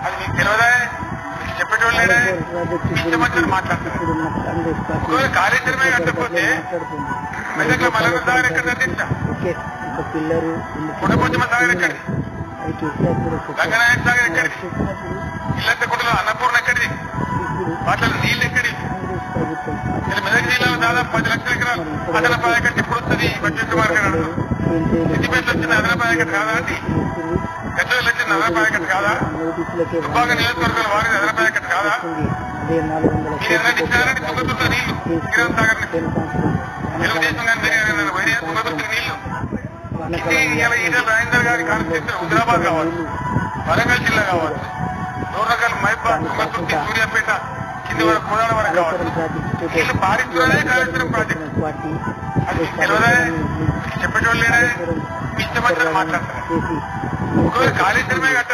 అది మీకు తెలియదా? మీకు చెప్పేటోళ్ళు లేడే? ఇష్టమని మాట్లాడతారు. ఒకవేళ కాళేశ్వరమే కట్టకపోతే మెదక్లో మల్లన్న సాగర్ ఎక్కడ కట్టించా? కొండపోచమ్మ సాగర్ ఎక్కడి? రంగనాయక సాగర్ ఎక్కడి? ఇల్లంతకుంటలో అన్నపూర్ణ ఎక్కడిది? వాటిలో నీళ్ళు ఎక్కడి? మెదక్ జిల్లాలో దాదాపు 10 లక్షల ఎకరాలు అదనపు ఆయకట్టు ఇప్పుడు వస్తుంది. బడ్జెట్ కుమార్ గారు సిద్దిపేటలో వచ్చిన అదనపు ఆయకట్టు కాదా అండి? గద్దెలు వచ్చిన అదనపు ఆయకట్టు కాదా? దుబ్బాక నియోజకవర్గాల వారి అదనపు ఆయకట్టు కాదా? మీరు ఎన్నటి ఇచ్చినారండి తుంగతుర్తి నీళ్లు? కిరణ్ సాగర్ నుంచి తెలుగుదేశం కానీ పోయినా తుంగతుర్తి నీళ్లు. ఇలా ఈటల రాజేందర్ గారి కాన్స్టిట్యూషన్ హుజరాబాద్ కావచ్చు, వరంగల్ జిల్లా కావచ్చు, దూరగల్ మైబాద్, తుంగతుర్తి, సూర్యాపేట కింది వరకు కోదాడ వరకు కావచ్చు. వీళ్ళు పారిస్తున్నదే కాళేశ్వరం ప్రాజెక్టు. అది తెలియదా? చెప్పేటోళ్ళు లేడే? మీ ఇష్టమని మాట్లాడతారు. ఒకవేళ కాళేశ్వరమే కట్ట